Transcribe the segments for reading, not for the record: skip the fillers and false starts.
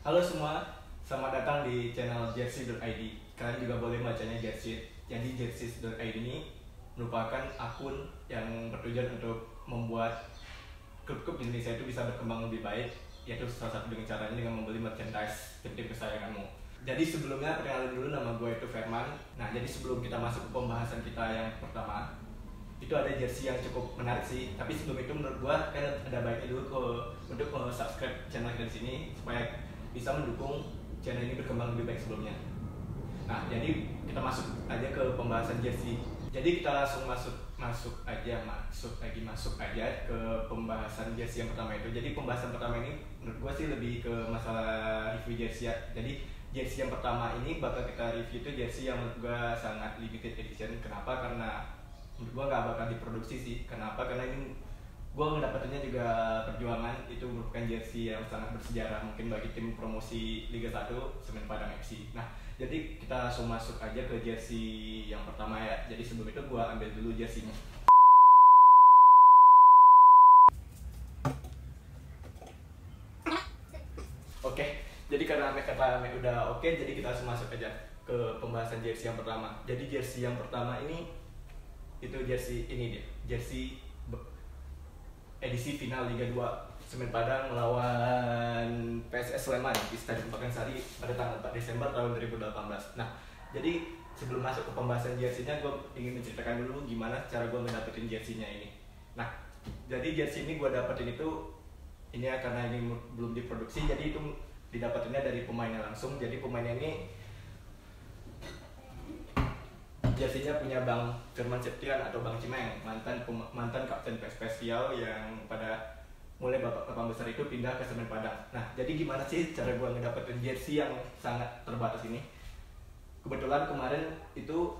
Halo semua, selamat datang di channel jersey.id. Kalian juga boleh bacanya jersey. Jadi jersey.id ini merupakan akun yang bertujuan untuk membuat klub-klub di Indonesia itu bisa berkembang lebih baik, yaitu salah satu dengan caranya dengan membeli merchandise tim-tim kesayanganmu. Jadi sebelumnya perkenalan dulu, nama gue itu Ferman. Nah, jadi sebelum kita masuk ke pembahasan kita yang pertama, itu ada jersey yang cukup menarik sih. Tapi sebelum itu menurut gue kan ada baiknya dulu untuk subscribe channel kita di sini supaya bisa mendukung channel ini berkembang lebih baik sebelumnya. Nah, jadi kita masuk aja ke pembahasan jersey. Jadi kita langsung masuk aja ke pembahasan jersey yang pertama itu. Jadi pembahasan pertama ini menurut gua sih lebih ke masalah review jersey ya. Jadi jersey yang pertama ini bakal kita review itu jersey yang menurut gua sangat limited edition. Kenapa? Karena menurut gua nggak bakal diproduksi sih. Kenapa? Karena ini gue ngedapetinnya juga perjuangan. Itu merupakan jersey yang sangat bersejarah mungkin bagi tim promosi Liga 1 Semen Padang FC. Nah, jadi kita langsung masuk aja ke jersey yang pertama ya. Jadi sebelum itu gue ambil dulu jerseynya. Oke, jadi karena kata udah oke, jadi kita langsung masuk aja ke pembahasan jersey yang pertama. Jadi jersey yang pertama ini itu jersey ini dia, jersey edisi final Liga 2 Semen Padang melawan PSS Sleman di Stadion Pakansari pada tanggal 4 Desember tahun 2018. Nah, jadi sebelum masuk ke pembahasan jersey-nya, gue ingin menceritakan dulu gimana cara gue mendapetin jersey-nya ini. Nah, jadi jersey ini gue dapetin itu ini ya, karena ini belum diproduksi, jadi itu didapetinnya dari pemainnya langsung. Jadi pemainnya ini jersey-nya punya Bang Firman Septian atau Bang Cimeng, mantan kapten PSPS Riau yang pada mulai babak 8 besar itu pindah ke Semen Padang. Nah, jadi gimana sih cara gue ngedapetin jersey yang sangat terbatas ini? Kebetulan kemarin itu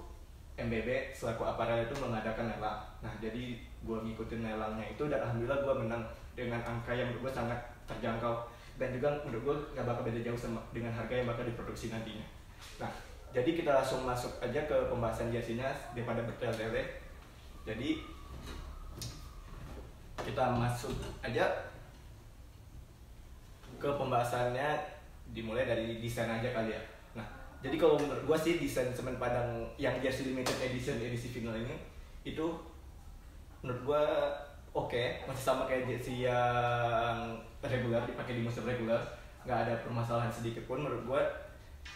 MBB selaku aparel itu mengadakan lelang. Nah, jadi gue ngikutin lelangnya itu dan alhamdulillah gue menang dengan angka yang menurut gue sangat terjangkau dan juga menurut gue nggak bakal beda jauh sama dengan harga yang bakal diproduksi nantinya. Nah, jadi kita langsung masuk aja ke pembahasan jersey-nya daripada bertele-tele. Jadi kita masuk aja ke pembahasannya, dimulai dari desain aja kali ya. Nah, jadi kalau menurut gua sih desain Semen Padang yang jersey limited edition edisi final ini itu menurut gua oke, masih sama kayak jersey yang reguler dipakai di musim reguler, nggak ada permasalahan sedikit pun menurut gua.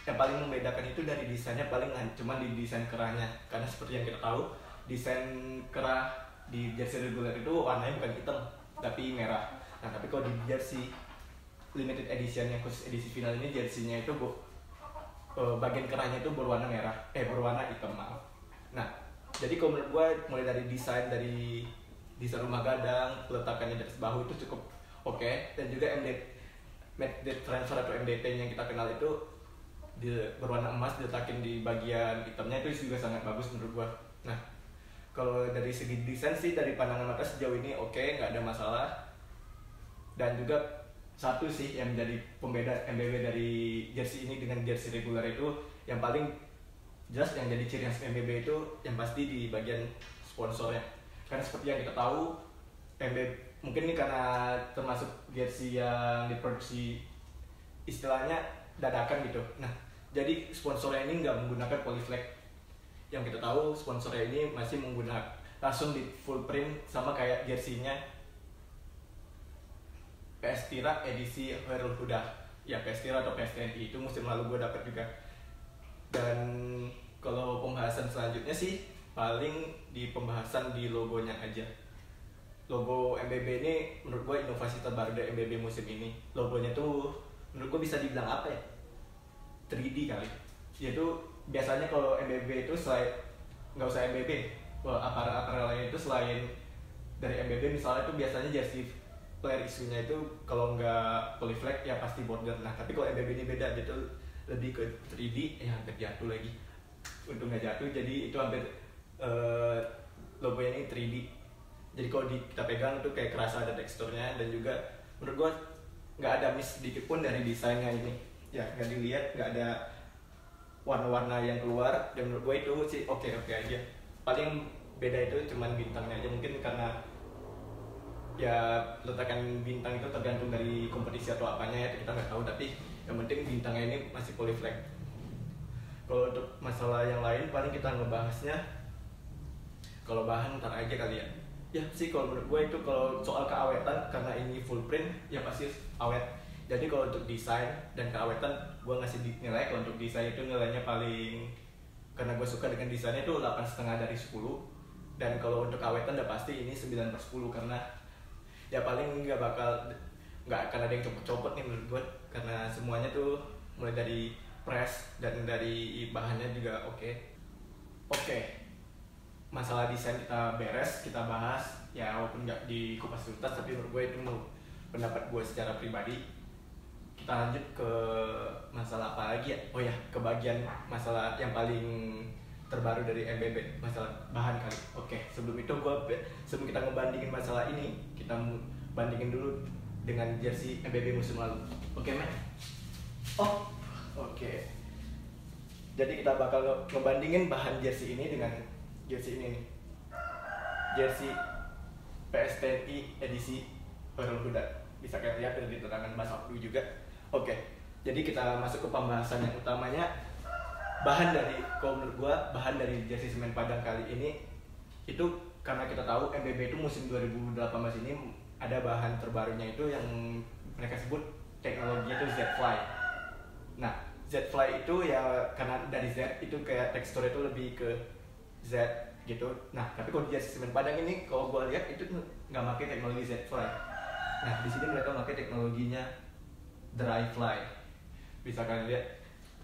Yang paling membedakan itu dari desainnya paling cuma di desain kerahnya, karena seperti yang kita tahu desain kerah di jersey reguler itu warnanya bukan hitam tapi merah. Nah, tapi kalau di jersey limited edition yang khusus edisi final ini jersey-nya itu bagian kerahnya itu berwarna hitam, maaf. Nah, jadi kalau menurut gue mulai dari desain rumah gadang, peletakannya di atas bahu itu cukup oke. Dan juga MD transfer atau MDT yang kita kenal itu berwarna emas diletakin di bagian hitamnya itu juga sangat bagus menurut gua. Nah, kalau dari segi desain sih dari pandangan mata sejauh ini oke, nggak ada masalah. Dan juga satu sih yang menjadi pembeda MBB dari jersey ini dengan jersey reguler itu yang paling jelas yang jadi ciri khas MBB itu yang pasti di bagian sponsornya. Karena seperti yang kita tahu MBB mungkin ini karena termasuk jersey yang diproduksi istilahnya dadakan gitu. Nah, jadi sponsornya ini nggak menggunakan polyflag. Yang kita tahu sponsornya ini masih menggunakan langsung di full print sama kayak jersey-nya PS Tira edisi Khairul Huda. Ya, PS Tira atau PS TNI itu musim lalu gue dapat juga. Dan kalau pembahasan selanjutnya sih paling di pembahasan di logonya aja. Logo MBB ini menurut gue inovasi terbaru dari MBB musim ini. Logonya tuh menurut gue bisa dibilang apa ya? 3D kali. Yaitu biasanya kalau MBB itu selain nggak usah MBB, aparel lain itu selain dari MBB misalnya itu biasanya jersey player isunya itu kalau nggak polyflag ya pasti border. Nah, tapi kalau MBB ini beda, dia tuh lebih ke 3D, hampir jatuh lagi. Untung nggak jatuh, jadi itu hampir logonya ini 3D. Jadi kalau kita pegang tuh kayak kerasa ada teksturnya dan juga menurut gua nggak ada miss sedikit pun dari desainnya ini. Ya, nggak dilihat, nggak ada warna-warna yang keluar dan menurut gue itu sih oke aja. Paling beda itu cuman bintangnya aja, mungkin karena ya letakan bintang itu tergantung dari kompetisi kompetisi atau apanya ya kita nggak tahu, tapi yang penting bintangnya ini masih poly flag. Kalau untuk masalah yang lain paling kita ngebahasnya, kalau bahan ntar aja kali ya. Ya sih kalau menurut gue itu kalau soal keawetan, karena ini full print ya pasti awet. Jadi kalau untuk desain dan keawetan gue ngasih nilai, kalau untuk desain itu nilainya paling, karena gue suka dengan desainnya itu 8,5 dari 10. Dan kalau untuk awetan udah pasti ini 9/10, karena ya paling nggak akan ada yang copot-copot nih menurut gue, karena semuanya tuh mulai dari press dan dari bahannya juga oke. Masalah desain kita beres, kita bahas ya, walaupun nggak di kupas tuntas, tapi menurut gue itu pendapat gue secara pribadi. Kita lanjut ke masalah apa lagi ya? Oh ya, ke bagian masalah yang paling terbaru dari MBB, masalah bahan kali. Oke, sebelum kita ngebandingin masalah ini, kita bandingin dulu dengan jersey MBB musim lalu. Oke, Matt? Oke. Jadi kita bakal ngebandingin bahan jersey ini dengan jersey ini nih. Jersey PSTNI edisi Khairul Huda. Bisa kalian lihat dari tangan Mas Abdu juga. Oke. Jadi kita masuk ke pembahasan yang utamanya. Kalau menurut gua bahan dari jersey Semen Padang kali ini itu karena kita tahu MBB itu musim 2018 ini ada bahan terbarunya itu yang mereka sebut teknologinya itu Z-Fly. Nah, Z-Fly itu ya karena dari Z itu kayak teksturnya itu lebih ke Z gitu. Nah, tapi kalau jersey Semen Padang ini kalau gua lihat itu nggak pakai teknologi Z-Fly. Nah, di sini mereka pakai teknologinya Dry Fly.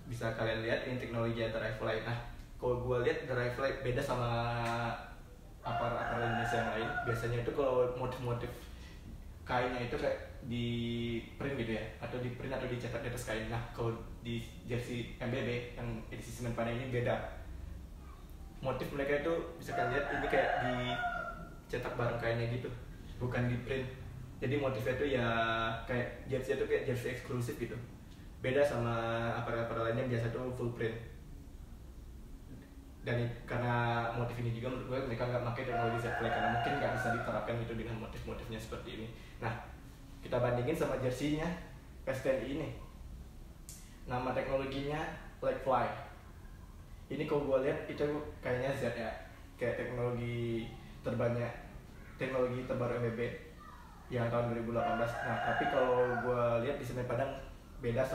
Bisa kalian lihat ini teknologi Dry Fly. Nah, kalau gue lihat Dry Fly beda sama apar Indonesia yang lain. Biasanya itu kalau motif-motif kainnya itu kayak di print gitu ya, atau di print atau dicetak di atas kain. Nah, kalau di jersey MBB yang edisi Semen Padang ini beda. Motif mereka itu bisa kalian lihat ini kayak dicetak bareng kainnya gitu, bukan di print. Jadi motifnya itu ya kayak jersey itu kayak jersey eksklusif gitu. Beda sama apparel lainnya yang biasa tuh full print. Dan karena motif ini juga menurut gue mereka nggak pakai teknologi Z-Fly, karena mungkin nggak bisa diterapkan itu dengan motif-motifnya seperti ini. Nah, kita bandingin sama jersey-nya PSTNI ini. Nama teknologinya Black Fly. Ini kalau gue lihat itu kayaknya Z ya, kayak teknologi terbaru MBB yang tahun 2018. Nah, tapi kalau gue lihat di Semen Padang beda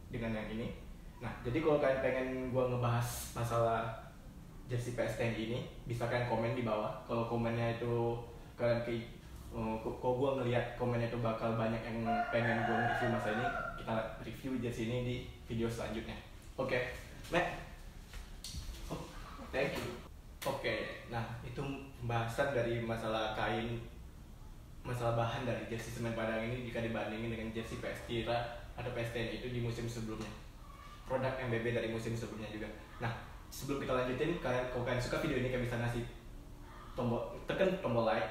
dengan yang ini. Nah, jadi kalau kalian pengen gue ngebahas masalah jersey PSTNI ini, bisa kalian komen di bawah. Kalau komennya itu kalian kalau gue ngelihat komennya itu bakal banyak yang pengen gue review masalah ini, kita review jersey ini di video selanjutnya. Oke, Matt. Thank you. Oke, nah itu pembahasan dari masalah masalah bahan dari jersey Semen Padang ini jika dibandingin dengan jersey PS Tira atau PSTN itu di musim sebelumnya, produk MBB dari musim sebelumnya juga. Nah, sebelum kita lanjutin, kalau kalian suka video ini, kalian bisa tekan tombol like.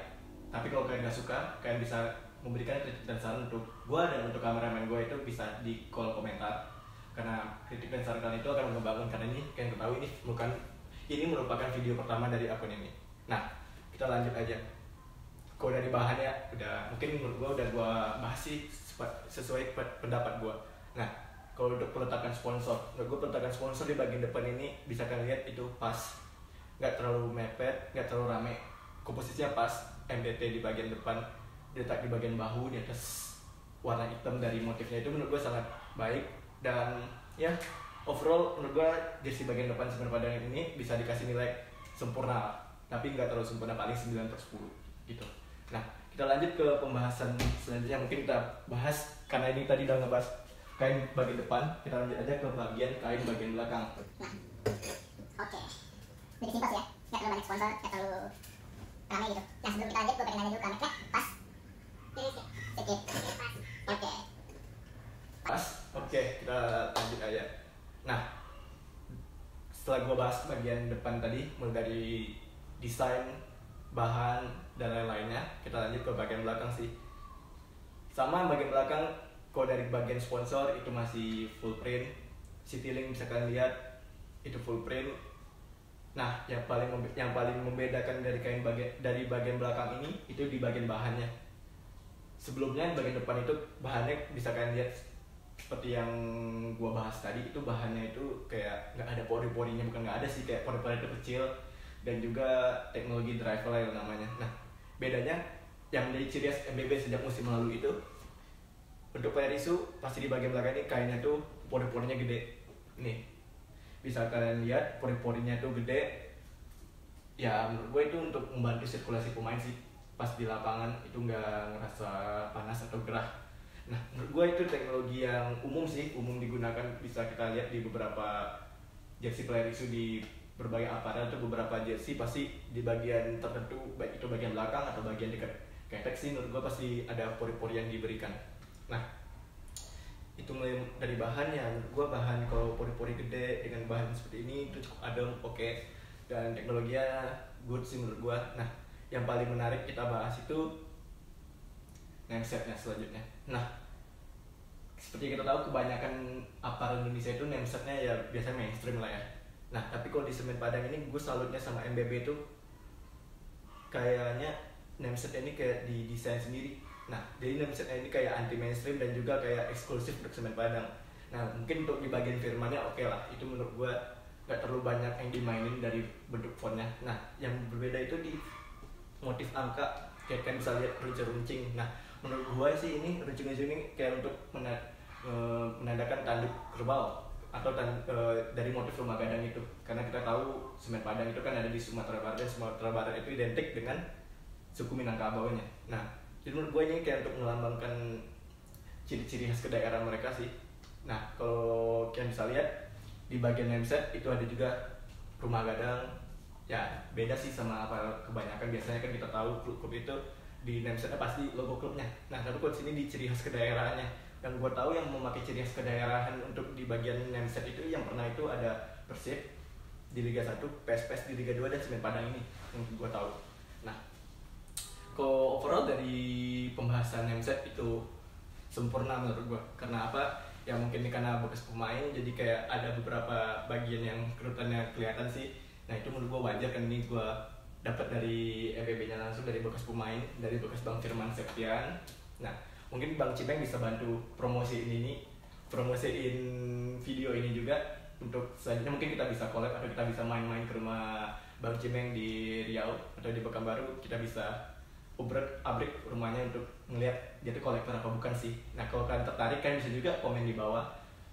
Tapi kalau kalian nggak suka, kalian bisa memberikan kritik dan saran untuk gue dan untuk kameramen gue, itu bisa di kolom komentar. Karena kritik dan saran kalian itu akan membangun, karena ini kalian ketahui ini merupakan video pertama dari akun ini. Nah, kita lanjut aja. Kalau dari bahannya mungkin menurut gue udah gue bahas sih sesuai pendapat gue. Nah, kalau untuk peletakan sponsor, menurut gue peletakan sponsor di bagian depan ini bisa kalian lihat itu pas, nggak terlalu mepet, nggak terlalu rame, komposisinya pas. MDT di bagian depan, diletak di bagian bahu, di atas warna hitam dari motifnya itu menurut gue sangat baik. Dan ya overall menurut gue jersey bagian depan Semen Padang ini bisa dikasih nilai sempurna, tapi nggak terlalu sempurna, paling 9/10 gitu. Nah, kita lanjut ke pembahasan selanjutnya. Mungkin kita bahas, karena ini tadi udah ngebahas kain bagian depan, kita lanjut aja ke bagian kain bagian belakang. Nah, oke. Lebih simpel sih ya, nggak terlalu banyak sponsor, nggak terlalu rame gitu. Nah, sebelum kita lanjut, gue pengen nanya dulu ke Amek, pas? Sedikit. Oke. Pas? Oke, kita lanjut aja. Nah, setelah gue bahas bagian depan tadi, mulai dari desain, bahan, dan lain-lainnya, kita lanjut ke bagian belakang sih. Sama bagian belakang, kalau dari bagian sponsor itu masih full print. Citylink bisa kalian lihat itu full print. Nah, yang paling membedakan dari bagian belakang ini itu di bagian bahannya. sebelumnya bagian depan itu bahannya bisa kalian lihat seperti yang gua bahas tadi, itu bahannya itu kayak nggak ada pori-porinya, bukan nggak ada sih, kayak pori-pori itu kecil, dan juga teknologi dry file namanya. Nah, bedanya yang menjadi ciri khas MBB sejak musim lalu itu, untuk player isu pasti di bagian belakang ini kainnya tuh pori-porinya gede. Nih, bisa kalian lihat pori-porinya tuh gede. Ya menurut gue itu untuk membantu sirkulasi pemain sih, pas di lapangan itu nggak ngerasa panas atau gerah. Nah, menurut gue itu teknologi yang umum sih, umum digunakan, bisa kita lihat di beberapa jersey player isu di berbagai aparel atau beberapa jersey pasti di bagian tertentu, baik itu bagian belakang atau bagian dekat ketek sih, menurut gue pasti ada pori-pori yang diberikan. Nah, itu mulai dari bahannya, menurut gue bahan kalau pori-pori gede dengan bahan seperti ini itu cukup adem, oke. Dan teknologinya good sih menurut gue. Nah, yang paling menarik kita bahas itu namesetnya selanjutnya. Nah, seperti kita tahu kebanyakan aparel Indonesia itu namesetnya ya biasanya mainstream lah ya. Nah, tapi kalau di Semen Padang ini gue salutnya sama MBB itu kayaknya nameset ini kayak didesain sendiri. Nah, jadi namesetnya ini kayak anti mainstream dan juga kayak eksklusif untuk Semen Padang. Nah, mungkin untuk di bagian firmannya oke lah, itu menurut gue gak terlalu banyak yang dimainin dari bentuk fontnya. Nah, yang berbeda itu di motif angka, kayak kan bisa lihat runcing-runcing. Nah, menurut gue sih ini runcing-runcing ini kayak untuk menandakan tanduk kerbau atau dari motif rumah gadang itu, karena kita tahu Semen Padang itu kan ada di Sumatera Barat, dan Sumatera Barat itu identik dengan suku Minangkabaunya. Nah, jadi menurut gue ini kayak untuk melambangkan ciri-ciri khas ke daerah mereka sih. Nah, kalau kalian bisa lihat di bagian nameset itu ada juga rumah gadang. Ya beda sih sama apa kebanyakan, biasanya kan kita tahu klub-klub itu di namesetnya pasti logo klubnya. Nah, tapi kalau sini di ciri khas kedaerahannya. Yang gue tahu yang memakai ciri khas kedaerahan untuk di bagian nameset itu yang pernah itu ada Persib di Liga 1, PSPS di Liga 2, dan Semen Padang ini yang gue tahu. Nah, kalau overall dari pembahasan nameset itu sempurna menurut gue. Karena apa? Ya mungkin ini karena bekas pemain, jadi kayak ada beberapa bagian yang kerutannya kelihatan sih. Nah, itu menurut gue wajar, kan ini gue dapat dari MBB-nya langsung dari bekas pemain, dari bekas Bang Firman Septian. Nah, mungkin Bang Cimeng bisa bantu promosiin video ini juga. Untuk selanjutnya mungkin kita bisa collab atau kita bisa main-main ke rumah Bang Cimeng di Riau atau di Pekanbaru. Kita bisa abrik rumahnya untuk ngelihat dia tuh kolektor apa bukan sih. Nah, kalau kalian tertarik kalian bisa juga komen di bawah.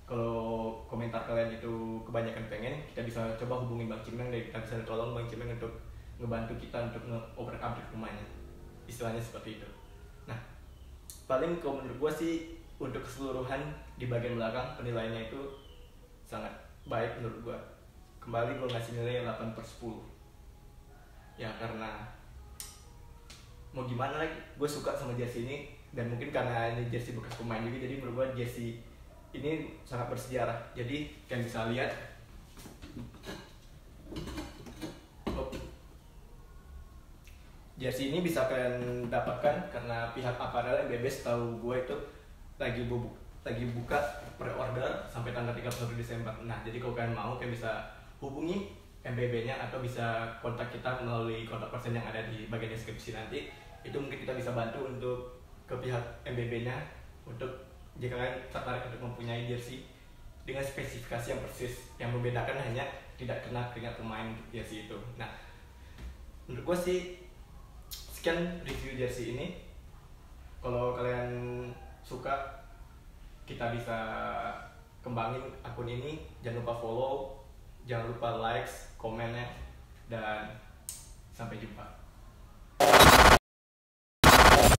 Kalau komentar kalian itu kebanyakan pengen, kita bisa coba hubungi Bang Cimeng dan kita bisa tolong Bang Cimeng untuk ngebantu kita untuk nge-abrik rumahnya. Istilahnya seperti itu. Nah, paling kalau menurut gue sih untuk keseluruhan di bagian belakang penilaiannya itu sangat baik menurut gue. Kembali gue ngasih nilai 8/10. Ya karena mau gimana lagi, gue suka sama jersey ini, dan mungkin karena ini jersey bekas pemain juga, jadi menurut gue jersey ini sangat bersejarah. Jadi kalian bisa lihat jersey ini bisa kalian dapatkan karena pihak aparel MBB setahu gue itu lagi buka pre-order sampai tanggal 31 Desember. Nah, jadi kalau kalian mau, kalian bisa hubungi MBB-nya atau bisa kontak kita melalui kontak person yang ada di bagian deskripsi nanti. Itu mungkin kita bisa bantu untuk ke pihak MBB-nya untuk jika kalian tertarik untuk mempunyai jersey dengan spesifikasi yang persis, yang membedakan hanya tidak kena keringat pemain jersey itu. Nah, menurut gue sih sekian review jersey ini. Kalau kalian suka, kita bisa kembangin akun ini. Jangan lupa follow, jangan lupa likes, komennya, dan